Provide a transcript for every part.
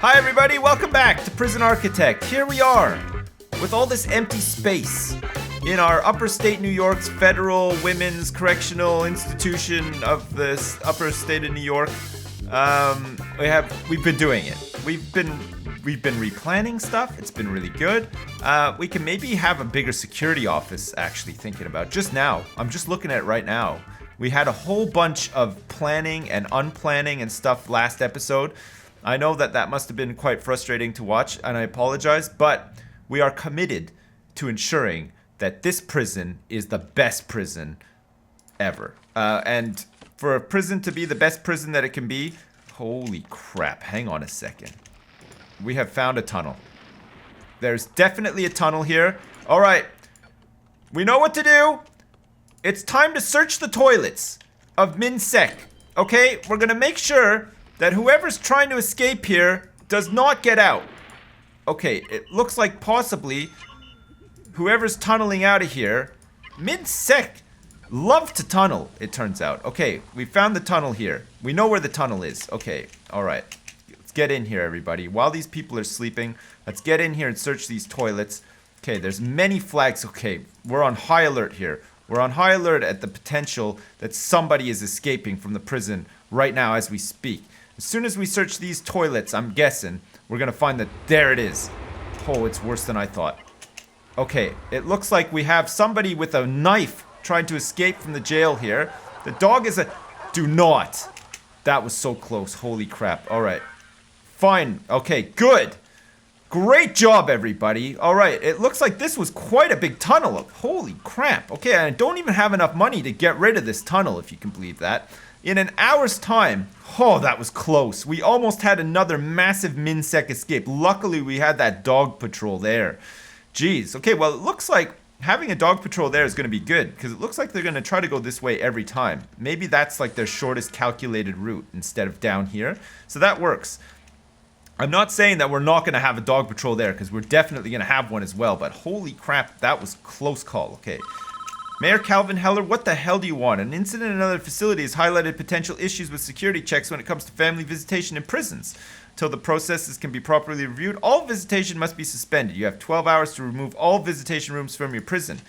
Hi everybody, welcome back to Prison Architect. Here we are, with all this empty space in our upper state New York's Federal Women's Correctional Institution of the upper state of New York. We've been doing it. We've been replanning stuff. It's been really good. We can maybe have a bigger security office, actually thinking about just now. I'm just looking at it right now. We had a whole bunch of planning and unplanning and stuff last episode. I know that must have been quite frustrating to watch, and I apologize, but we are committed to ensuring that this prison is the best prison ever. And for a prison to be the best prison that it can be, holy crap, hang on a second. We have found a tunnel. There's definitely a tunnel here. All right, we know what to do. It's time to search the toilets of MinSec, okay? We're gonna make sure that whoever's trying to escape here does not get out. Okay, it looks like possibly whoever's tunneling out of here, MinSec love to tunnel, it turns out. Okay, we found the tunnel here. We know where the tunnel is. Okay, all right. Let's get in here, everybody. While these people are sleeping, let's get in here and search these toilets. Okay, there's many flags. Okay, we're on high alert here. We're on high alert at the potential that somebody is escaping from the prison right now as we speak. As soon as we search these toilets, I'm guessing, we're gonna find that there it is. Oh, it's worse than I thought. Okay, it looks like we have somebody with a knife trying to escape from the jail here. The dog is a... Do not! That was so close, holy crap. Alright. Fine, okay, good. Great job, everybody. Alright, it looks like this was quite a big tunnel. Holy crap. Okay, I don't even have enough money to get rid of this tunnel, if you can believe that. In an hour's time, oh, that was close. We almost had another massive MinSec escape. Luckily, we had that dog patrol there. Jeez. Okay, well, it looks like having a dog patrol there is going to be good, because it looks like they're going to try to go this way every time. Maybe that's like their shortest calculated route instead of down here. So that works. I'm not saying that we're not going to have a dog patrol there, because we're definitely going to have one as well, but holy crap, that was close call. Okay. Mayor Calvin Heller, what the hell do you want? An incident in another facility has highlighted potential issues with security checks when it comes to family visitation in prisons. Until the processes can be properly reviewed, all visitation must be suspended. You have 12 hours to remove all visitation rooms from your prison.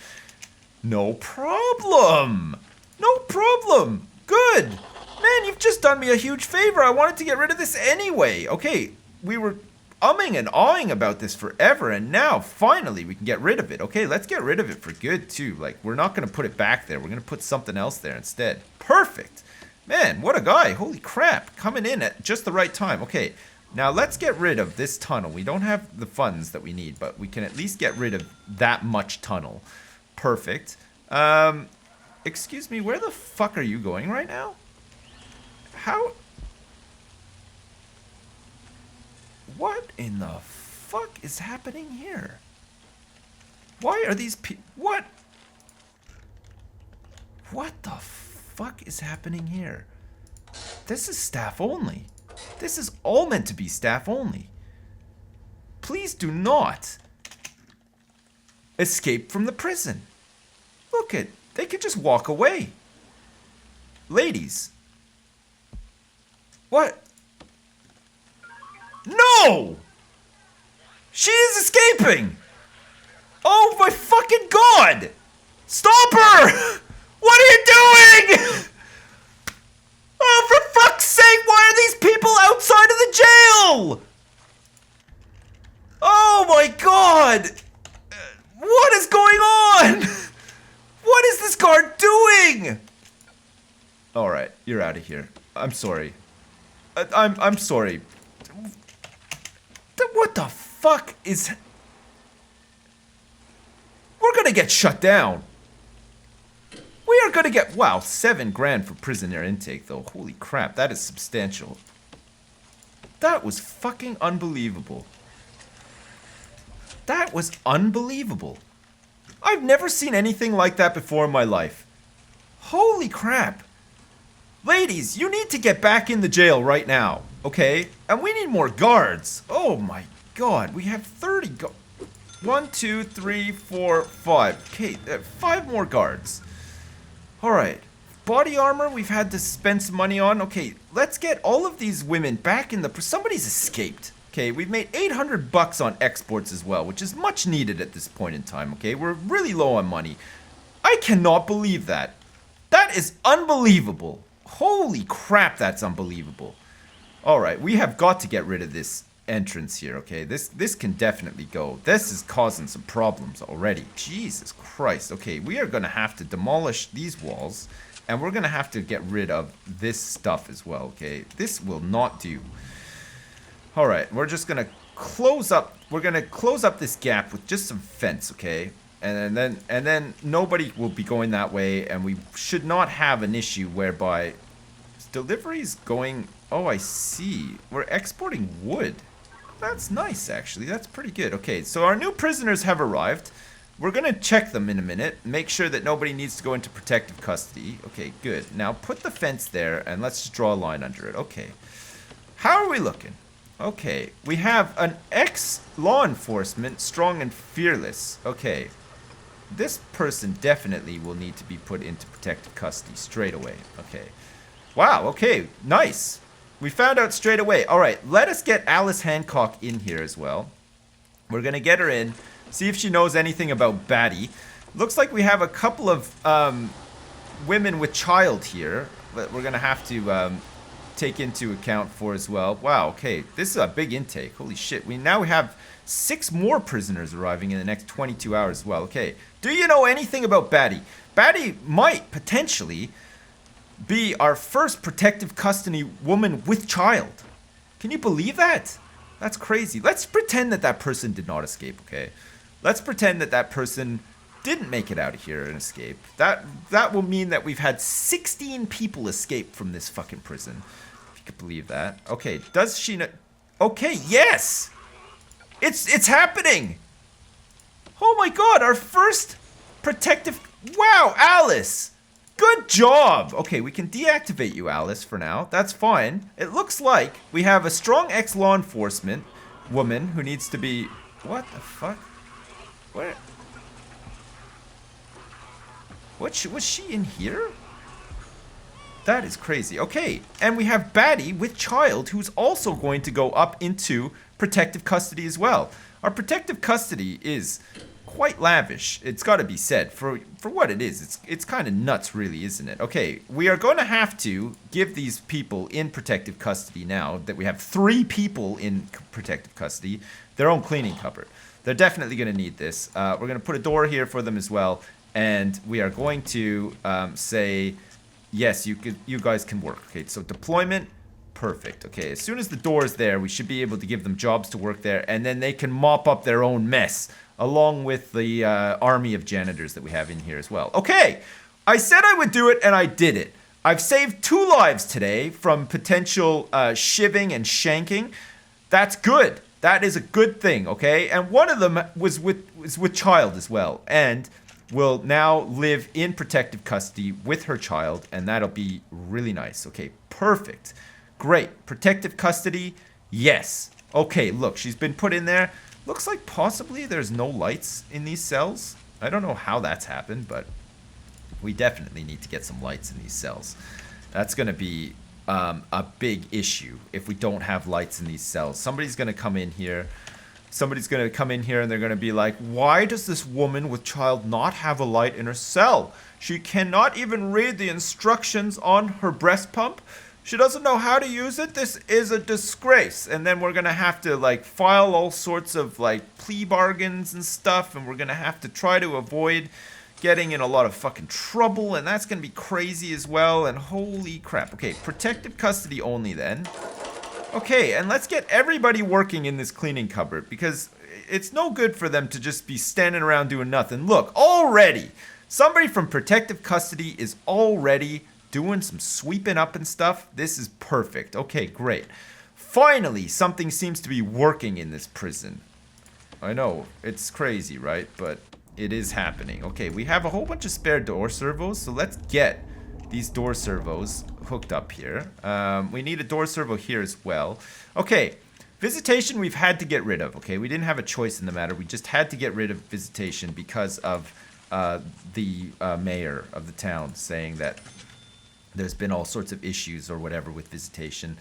No problem. No problem. Good. Man, you've just done me a huge favor. I wanted to get rid of this anyway. Okay, we were umming and awing about this forever, and now finally we can get rid of it. Okay, let's get rid of it for good too. Like, we're not gonna put it back there. We're gonna put something else there instead. Perfect. Man, what a guy. Holy crap. Coming in at just the right time. Okay, now let's get rid of this tunnel. We don't have the funds that we need, but we can at least get rid of that much tunnel. Perfect. Excuse me, where the fuck are you going right now? How... What in the fuck is happening here? Why are these people... What? What the fuck is happening here? This is staff only. This is all meant to be staff only. Please do not escape from the prison. Look at... They could just walk away. Ladies. What? No! She is escaping! Oh my fucking god! Stop her! What are you doing? Oh, for fuck's sake, why are these people outside of the jail? Oh my god! What is going on? What is this guard doing? Alright, you're out of here. I'm sorry. I'm sorry. What the fuck is... We're gonna get shut down. We are gonna get... Wow, $7 grand for prisoner intake, though. Holy crap, that is substantial. That was fucking unbelievable. That was unbelievable. I've never seen anything like that before in my life. Holy crap. Ladies, you need to get back in the jail right now, okay? And we need more guards. Oh my god, we have 30 guards. 1, 2, 3, 4, 5. Okay, 5 more guards. Alright. Body armor, we've had to spend some money on. Okay, let's get all of these women back in the... Somebody's escaped. Okay, we've made 800 bucks on exports as well, which is much needed at this point in time, okay? We're really low on money. I cannot believe that. That is unbelievable. Holy crap, that's unbelievable. Alright, we have got to get rid of this entrance here, okay? This can definitely go. This is causing some problems already. Jesus Christ. Okay, we are going to have to demolish these walls, and we're going to have to get rid of this stuff as well, okay? This will not do. Alright, we're just going to close up. We're going to close up this gap with just some fence, okay? And then nobody will be going that way, and we should not have an issue whereby deliveries going... Oh, I see. We're exporting wood. That's nice, actually. That's pretty good. Okay, so our new prisoners have arrived. We're going to check them in a minute. Make sure that nobody needs to go into protective custody. Okay, good. Now, put the fence there, and let's just draw a line under it. Okay. How are we looking? Okay, we have an ex-law enforcement, strong and fearless. Okay. This person definitely will need to be put into protective custody straight away. Okay. Wow, okay, nice. We found out straight away. All right, let us get Alice Hancock in here as well. We're going to get her in, see if she knows anything about Batty. Looks like we have a couple of women with child here that we're going to have to take into account for as well. Wow, okay, this is a big intake. Holy shit. We now have 6 more prisoners arriving in the next 22 hours as well. Okay, do you know anything about Batty? Batty might potentially be our first protective custody woman with child. Can you believe that? That's crazy. Let's pretend that that person did not escape, okay? Let's pretend that that person didn't make it out of here and escape. That will mean that we've had 16 people escape from this fucking prison. If you could believe that. Okay, does she know? Okay, yes! It's happening! Oh my god, our first protective... Wow, Alice! Good job! Okay, we can deactivate you, Alice, for now. That's fine. It looks like we have a strong ex-law enforcement woman who needs to be... What the fuck? Where? Was she in here? That is crazy. Okay, and we have Batty with child who's also going to go up into protective custody as well. Our protective custody is... quite lavish, it's got to be said, for what it is. It's kind of nuts, really, isn't it? Okay, we are going to have to give these people in protective custody now that we have 3 people in protective custody their own cleaning cupboard. They're definitely going to need this. We're going to put a door here for them as well, and we are going to say, yes, you guys can work. Okay, so deployment. Perfect. Okay, as soon as the door is there, we should be able to give them jobs to work there, and then they can mop up their own mess, along with the army of janitors that we have in here as well. Okay, I said I would do it, and I did it. I've saved 2 lives today from potential shivving and shanking. That's good. That is a good thing, okay? And one of them was with child as well, and will now live in protective custody with her child, and that'll be really nice. Okay, perfect. Great. Protective custody, yes. Okay, look, she's been put in there. Looks like possibly there's no lights in these cells. I don't know how that's happened, but we definitely need to get some lights in these cells. That's going to be a big issue if we don't have lights in these cells. Somebody's going to come in here. Somebody's going to come in here and they're going to be like, why does this woman with child not have a light in her cell? She cannot even read the instructions on her breast pump. She doesn't know how to use it. This is a disgrace. And then we're going to have to like file all sorts of like plea bargains and stuff. And we're going to have to try to avoid getting in a lot of fucking trouble. And that's going to be crazy as well. And holy crap. Okay, protective custody only then. Okay, and let's get everybody working in this cleaning cupboard. Because it's no good for them to just be standing around doing nothing. Look, already, somebody from protective custody is already doing some sweeping up and stuff. This is perfect. Okay, great. Finally, something seems to be working in this prison. I know, it's crazy, right? But it is happening. Okay, we have a whole bunch of spare door servos, so let's get these door servos hooked up here. We need a door servo here as well. Okay, Visitation we've had to get rid of, okay? We didn't have a choice in the matter. We just had to get rid of Visitation because of the mayor of the town saying that There's been all sorts of issues or whatever with visitation.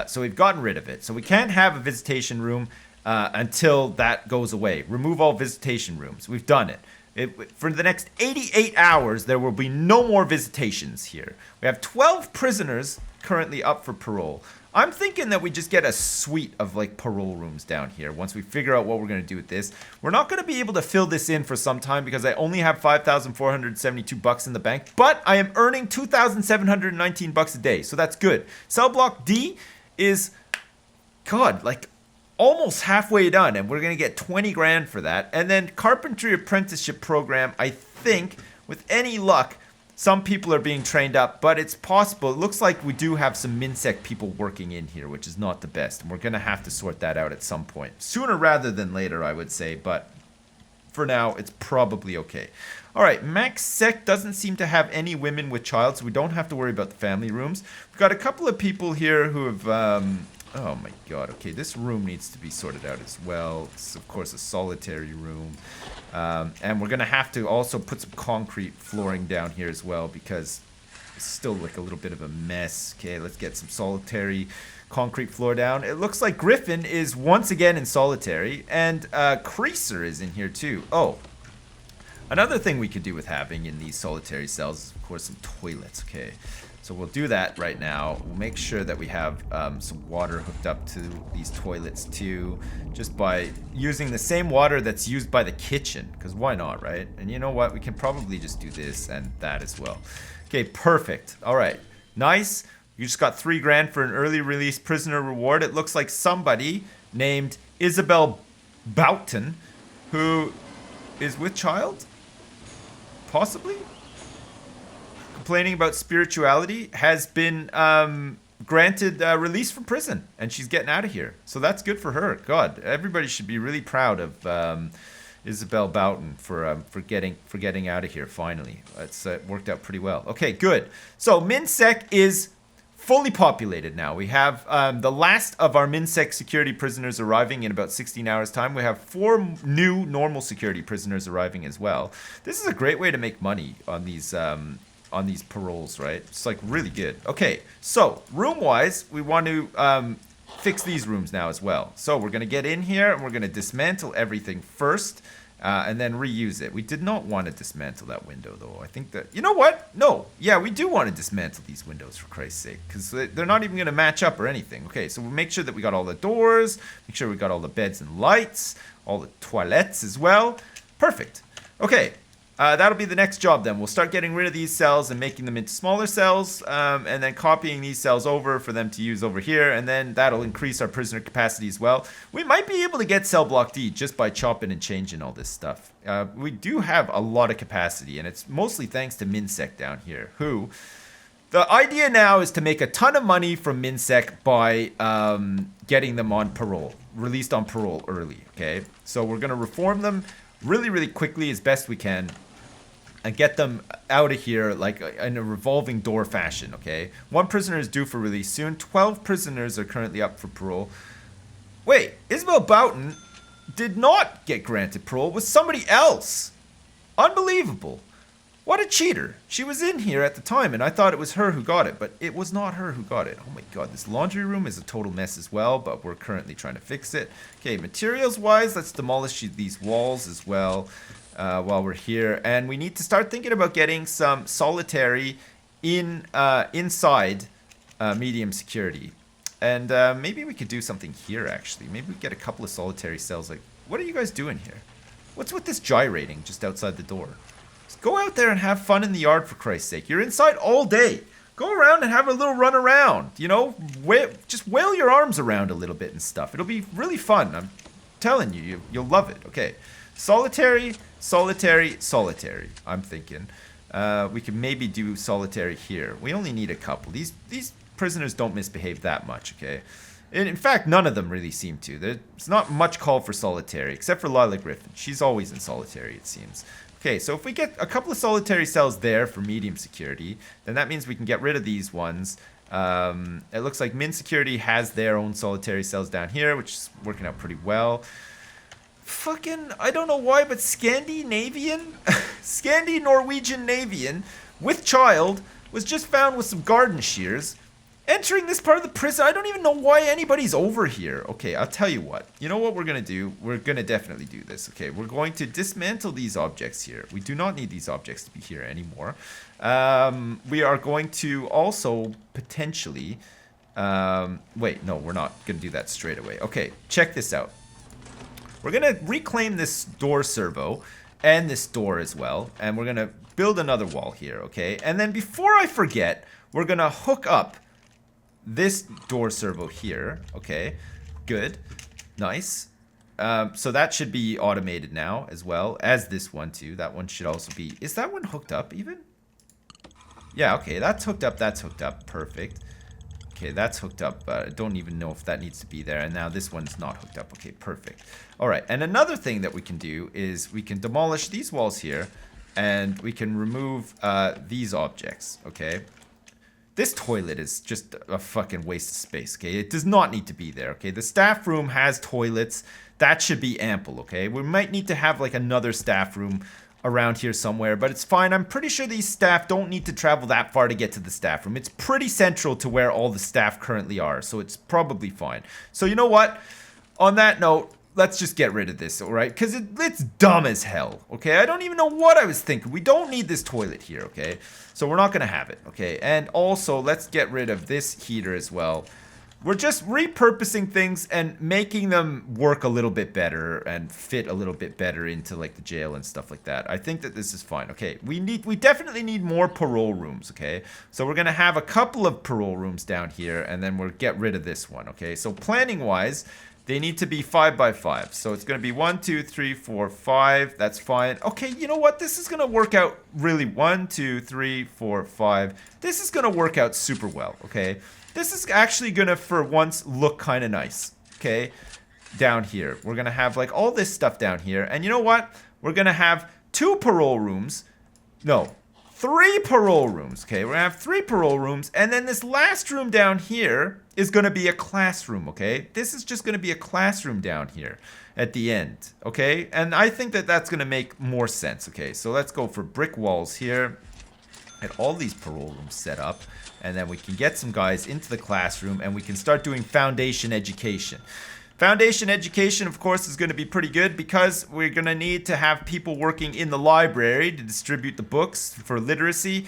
So we've gotten rid of it. So we can't have a visitation room until that goes away. Remove all visitation rooms. We've done it. For the next 88 hours, there will be no more visitations here. We have 12 prisoners currently up for parole. I'm thinking that we just get a suite of like parole rooms down here once we figure out what we're going to do with this. We're not going to be able to fill this in for some time because I only have 5,472 bucks in the bank, but I am earning 2,719 bucks a day, so that's good. Cell block D is, God, like almost halfway done, and we're going to get 20 grand for that. And then carpentry apprenticeship program, I think, with any luck, some people are being trained up, but it's possible. It looks like we do have some MinSec people working in here, which is not the best. And we're going to have to sort that out at some point. Sooner rather than later, I would say, but for now, it's probably okay. All right, Max Sec doesn't seem to have any women with child, so we don't have to worry about the family rooms. We've got a couple of people here who have... oh my god, okay, this room needs to be sorted out as well. It's, of course, a solitary room. And we're going to have to also put some concrete flooring down here as well because it's still like a little bit of a mess. Okay, let's get some solitary concrete floor down. It looks like Griffin is once again in solitary, and Creaser is in here too. Oh, another thing we could do with having in these solitary cells is, of course, some toilets, okay? So we'll do that right now. We'll make sure that we have some water hooked up to these toilets too, just by using the same water that's used by the kitchen, because why not, right? And you know what? We can probably just do this and that as well. Okay, perfect. All right, nice. You just got 3 grand for an early release prisoner reward. It looks like somebody named Isabel Boughton, who is with child, possibly? Complaining about spirituality, has been granted release from prison, and she's getting out of here. So that's good for her. God, everybody should be really proud of Isabel Boughton for getting out of here finally. It's worked out pretty well. Okay, good. So MinSec is fully populated now. We have the last of our MinSec security prisoners arriving in about 16 hours time. We have 4 new normal security prisoners arriving as well. This is a great way to make money on these paroles, right? It's like really good. Okay, so room-wise, we want to fix these rooms now as well. So we're going to get in here and we're going to dismantle everything first and then reuse it. We did not want to dismantle that window though. I think that, you know what? No, yeah, we do want to dismantle these windows for Christ's sake because they're not even going to match up or anything. Okay, so we'll make sure that we got all the doors, make sure we got all the beds and lights, all the toilets as well. Perfect. Okay. That'll be the next job then. We'll start getting rid of these cells and making them into smaller cells, and then copying these cells over for them to use over here, and then that'll increase our prisoner capacity as well. We might be able to get cell block D just by chopping and changing all this stuff. We do have a lot of capacity, and it's mostly thanks to MinSec down here, who... The idea now is to make a ton of money from MinSec by getting them on parole, released on parole early, okay? So we're going to reform them really, really quickly as best we can and get them out of here like in a revolving door fashion, okay? 1 prisoner is due for release soon. 12 prisoners are currently up for parole. Wait, Isabel Boughton did not get granted parole. It was somebody else. Unbelievable. What a cheater. She was in here at the time, and I thought it was her who got it, but it was not her who got it. Oh my god, this laundry room is a total mess as well, but we're currently trying to fix it. Okay, materials-wise, let's demolish these walls as well while we're here. And we need to start thinking about getting some solitary inside medium security. And maybe we could do something here, actually. Maybe we get a couple of solitary cells. Like, what are you guys doing here? What's with this gyrating just outside the door? Go out there and have fun in the yard, for Christ's sake. You're inside all day. Go around and have a little run around. You know, just wail your arms around a little bit and stuff. It'll be really fun. I'm telling you, you'll love it. Okay, solitary, solitary, solitary. I'm thinking we can maybe do solitary here. We only need a couple. These prisoners don't misbehave that much, okay? And in fact, none of them really seem to. There's not much call for solitary, except for Lila Griffin. She's always in solitary, it seems. Okay, so if we get a couple of solitary cells there for medium security, then that means we can get rid of these ones. It looks like Min Security has their own solitary cells down here, which is working out pretty well. Fucking, I don't know why, but Scandinavian? Scandi-Norwegian Navian with child was just found with some garden shears. Entering this part of the prison, I don't even know why anybody's over here. Okay, I'll tell you what. You know what we're going to do? We're going to definitely do this. Okay, we're going to dismantle these objects here. We do not need these objects to be here anymore. We are going to also potentially... wait, no, we're not going to do that straight away. Okay, check this out. We're going to reclaim this door servo and this door as well. And we're going to build another wall here, okay? And then before I forget, we're going to hook up this door servo here. Okay, good, nice. So that should be automated now as well as this one too. That one should also be, is that one hooked up even? Yeah, okay, that's hooked up, perfect. Okay, that's hooked up, but I don't even know if that needs to be there. And now this one's not hooked up. Okay, perfect. All right, and another thing that we can do is we can demolish these walls here and we can remove these objects, okay? This toilet is just a fucking waste of space, okay? It does not need to be there, okay? The staff room has toilets. That should be ample, okay? We might need to have, like, another staff room around here somewhere, but it's fine. I'm pretty sure these staff don't need to travel that far to get to the staff room. It's pretty central to where all the staff currently are, so it's probably fine. So, you know what? On that note, let's just get rid of this, alright? Because it's dumb as hell, okay? I don't even know what I was thinking. We don't need this toilet here, okay? So we're not going to have it, okay? And also, let's get rid of this heater as well. We're just repurposing things and making them work a little bit better and fit a little bit better into, like, the jail and stuff like that. I think that this is fine. Okay, we definitely need more parole rooms, okay? So we're going to have a couple of parole rooms down here, and then we'll get rid of this one, okay? So planning-wise, they need to be 5 by 5. So it's going to be 1, 2, 3, 4, 5. That's fine. Okay, you know what? This is going to work out really 1, 2, 3, 4, 5. This is going to work out super well, okay? This is actually going to, for once, look kind of nice, okay? Down here. We're going to have, like, all this stuff down here. And you know what? We're going to have 2 parole rooms. No, 3 parole rooms, okay? We're going to have 3 parole rooms. And then this last room down here is going to be a classroom, okay? This is just going to be a classroom down here at the end, okay? And I think that that's going to make more sense, okay? So let's go for brick walls here. Get all these parole rooms set up. And then we can get some guys into the classroom and we can start doing foundation education. Foundation education, of course, is going to be pretty good because we're going to need to have people working in the library to distribute the books for literacy.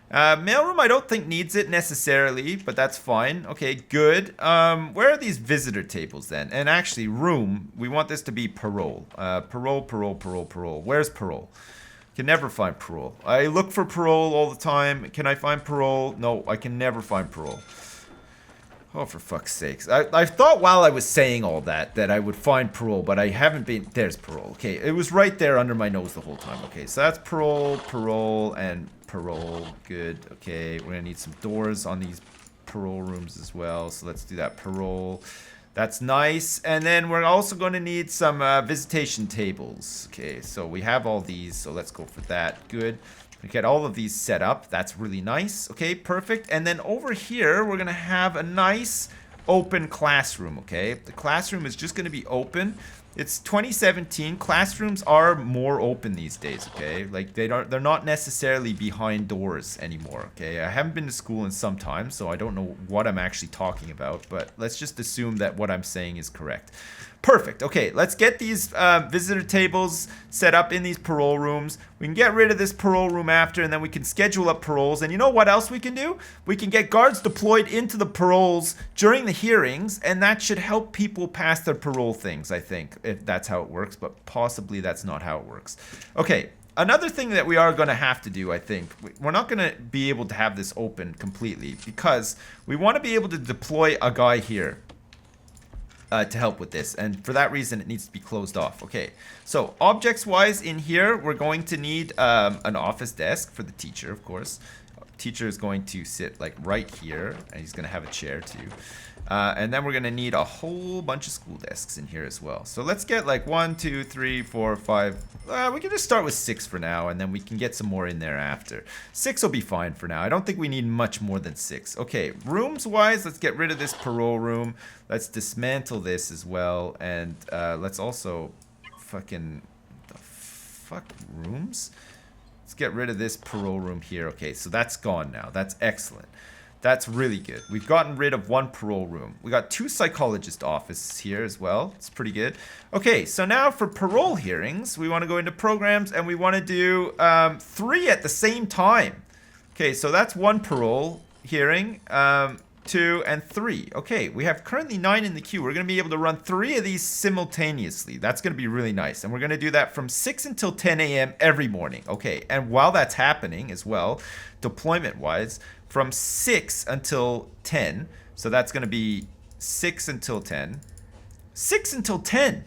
Mailroom, I don't think needs it necessarily, but that's fine. Okay, good. Where are these visitor tables then? And actually, room, we want this to be parole. Parole. Where's parole? Can never find parole. I look for parole all the time. Can I find parole? No, I can never find parole. Oh, for fuck's sakes. I thought while I was saying all that I would find parole, but I haven't been... There's parole. Okay, it was right there under my nose the whole time. Okay, so that's parole, and parole. Good. Okay, we're going to need some doors on these parole rooms as well. So let's do that. Parole. That's nice. And then we're also going to need some visitation tables. Okay, so we have all these, so let's go for that. Good. We get all of these set up. That's really nice. Okay, perfect. And then over here, we're going to have a nice open classroom, okay? The classroom is just going to be open. It's 2017. Classrooms are more open these days, okay? Like, they're not necessarily behind doors anymore, okay? I haven't been to school in some time, so I don't know what I'm actually talking about, but let's just assume that what I'm saying is correct. Perfect. Okay, let's get these visitor tables set up in these parole rooms. We can get rid of this parole room after, and then we can schedule up paroles. And you know what else we can do? We can get guards deployed into the paroles during the hearings, and that should help people pass their parole things, I think, if that's how it works, but possibly that's not how it works. Okay, another thing that we are going to have to do, I think, we're not going to be able to have this open completely because we want to be able to deploy a guy here. To help with this, and for that reason it needs to be closed off. Okay, so objects wise in here we're going to need an office desk for the teacher, of course. Teacher is going to sit like right here, and he's going to have a chair too. And then we're going to need a whole bunch of school desks in here as well. So let's get like 1, 2, 3, 4, 5. We can just start with 6 for now, and then we can get some more in there after. 6 will be fine for now. I don't think we need much more than 6. Okay, rooms wise, let's get rid of this parole room. Let's dismantle this as well, and let's also fucking... the fuck, rooms? Let's get rid of this parole room here. Okay, so that's gone now. That's excellent. That's really good. We've gotten rid of one parole room. We got 2 psychologist offices here as well. It's pretty good. Okay, so now for parole hearings, we want to go into programs and we want to do 3 at the same time. Okay, so that's 1 parole hearing, 2 and 3. Okay, we have currently 9 in the queue. We're going to be able to run 3 of these simultaneously. That's going to be really nice. And we're going to do that from 6 until 10 a.m. every morning. Okay, and while that's happening as well, deployment-wise, from 6 until 10. So that's going to be 6 until 10. 6 until 10.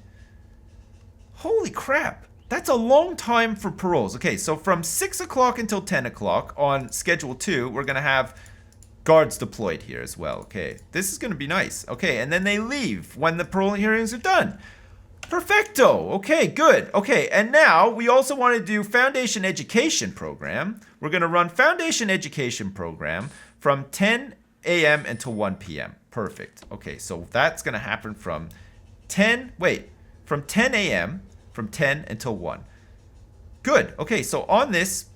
Holy crap. That's a long time for paroles. Okay, so from 6 o'clock until 10 o'clock on schedule 2, we're going to have guards deployed here as well. Okay, this is going to be nice. Okay, and then they leave when the parole hearings are done. Perfecto. Okay, good. Okay, and now we also want to do foundation education program. We're going to run foundation education program from 10 a.m. until 1 p.m. Perfect. Okay, so that's going to happen from 10 a.m. from 10 until 1. Good. Okay, so on this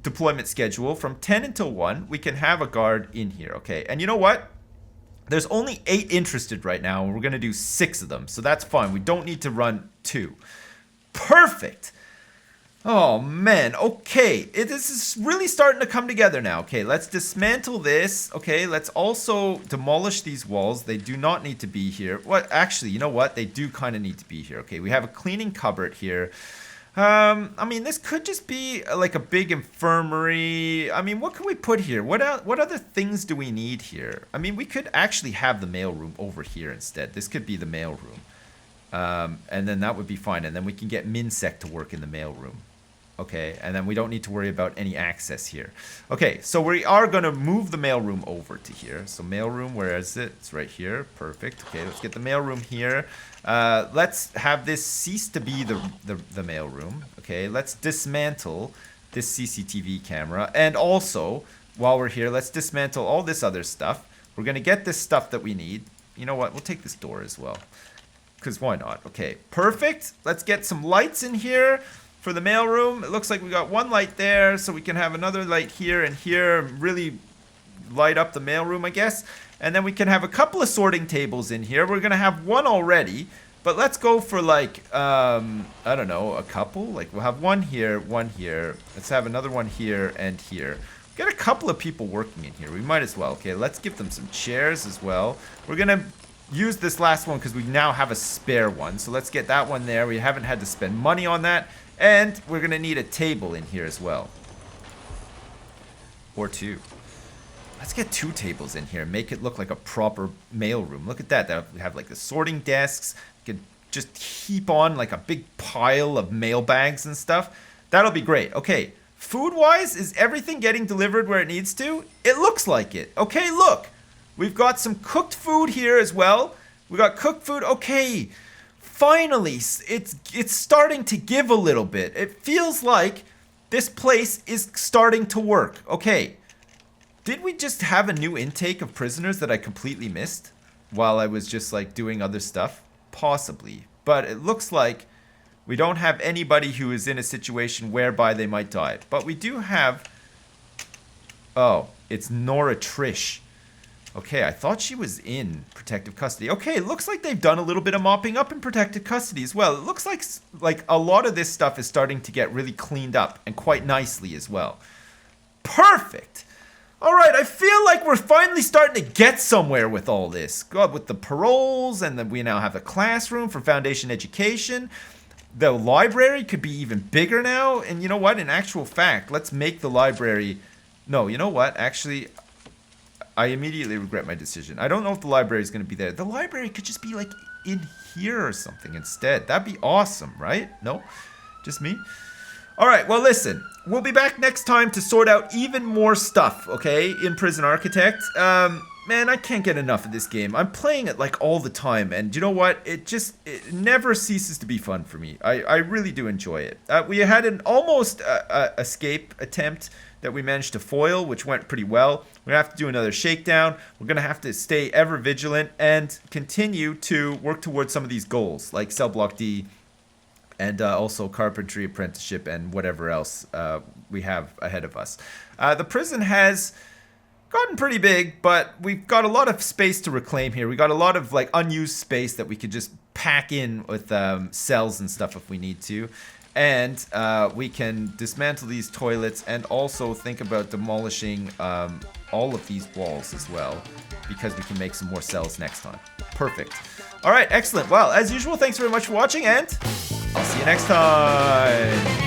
deployment schedule from 10 until 1, we can have a guard in here. Okay, and you know what? There's only 8 interested right now, and we're going to do 6 of them. So that's fine. We don't need to run 2. Perfect. Oh, man. Okay. This is really starting to come together now. Okay, let's dismantle this. Okay, let's also demolish these walls. They do not need to be here. What? Actually, you know what? They do kind of need to be here. Okay, we have a cleaning cupboard here. I mean, this could just be like a big infirmary. I mean, what can we put here? What other things do we need here? I mean, we could actually have the mailroom over here instead. This could be the mailroom. And then that would be fine. And then we can get MinSec to work in the mailroom. Okay, and then we don't need to worry about any access here. Okay, so we are going to move the mailroom over to here. So mailroom, where is it? It's right here. Perfect. Okay, let's get the mailroom here. Let's have this cease to be the mailroom. Okay, let's dismantle this CCTV camera. And also, while we're here, let's dismantle all this other stuff. We're going to get this stuff that we need. You know what? We'll take this door as well. Because why not? Okay, perfect. Let's get some lights in here. For the mailroom, it looks like we got 1 light there, so we can have another light here and here, really light up the mailroom, I guess. And then we can have a couple of sorting tables in here. We're gonna have 1 already, but let's go for like, I don't know, a couple. Like we'll have 1 here, 1 here. Let's have another 1 here and here. Got a couple of people working in here. We might as well. Okay, let's give them some chairs as well. We're gonna use this last one because we now have a spare one. So let's get that one there. We haven't had to spend money on that. And we're going to need a table in here as well. Or 2. Let's get 2 tables in here and make it look like a proper mailroom. Look at that. We have like the sorting desks. We can just heap on like a big pile of mail bags and stuff. That'll be great. Okay, food-wise, is everything getting delivered where it needs to? It looks like it. Okay, look. We've got some cooked food here as well. We got cooked food. Okay. Finally, it's starting to give a little bit. It feels like this place is starting to work. Okay, did we just have a new intake of prisoners that I completely missed while I was just like doing other stuff? Possibly, but it looks like we don't have anybody who is in a situation whereby they might die. But we do have, oh, it's Nora Trish. Okay, I thought she was in protective custody. Okay, it looks like they've done a little bit of mopping up in protective custody as well. It looks like a lot of this stuff is starting to get really cleaned up and quite nicely as well. Perfect. All right, I feel like we're finally starting to get somewhere with all this. God, with the paroles, and then we now have a classroom for foundation education. The library could be even bigger now. And you know what? In actual fact, let's make the library... No, you know what? Actually... I immediately regret my decision. I don't know if the library is going to be there. The library could just be like in here or something instead. That'd be awesome, right? No? Just me? All right, well, listen. We'll be back next time to sort out even more stuff, okay, in Prison Architect. Man, I can't get enough of this game. I'm playing it like all the time, and you know what? It never ceases to be fun for me. I really do enjoy it. We had an almost escape attempt that we managed to foil, which went pretty well. We're going to have to do another shakedown. We're going to have to stay ever vigilant and continue to work towards some of these goals, like Cell Block D and also carpentry apprenticeship and whatever else we have ahead of us. The prison has gotten pretty big, but we've got a lot of space to reclaim here. We got a lot of like unused space that we could just pack in with cells and stuff if we need to. And we can dismantle these toilets and also think about demolishing all of these walls as well, because we can make some more cells next time. Perfect. All right, excellent. Well, as usual, thanks very much for watching, and I'll see you next time.